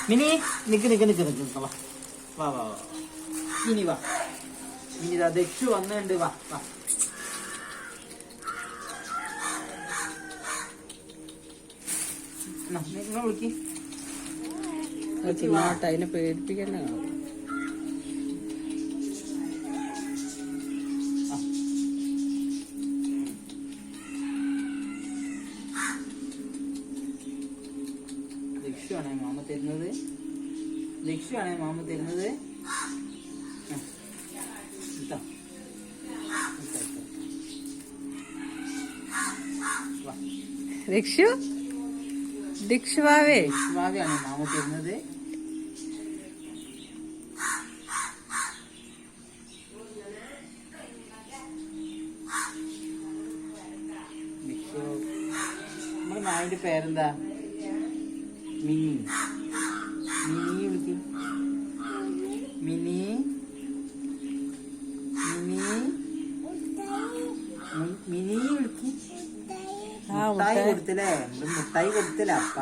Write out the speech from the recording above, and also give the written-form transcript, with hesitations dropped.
mini നിക്ക് വാ വാ വാ വാ ഇനി വാ ഇനി ഇതാ ദക്ഷു വന്നുണ്ട് വാ വാ നിങ്ങൾ വിളിക്ക് അതിനെ പേടിപ്പിക്കണ്ട ലക്ഷ്യമാണേ മാമ തരുന്നത് ലക്ഷ്യമാണേ മാമ തരുന്നത് ദിക്ഷു ദിക്ഷുവാവേ ഭാവിയാണ് മാമ തരുന്നത് നമ്മുടെ നായിന്റെ പേരെന്താ മിനി മിനി വിളിക്കും മിനി മിനി മിനി വിളിക്കും മുട്ടായി കൊടുത്തില്ലേ മുട്ടായി കൊടുത്തില്ല അപ്പ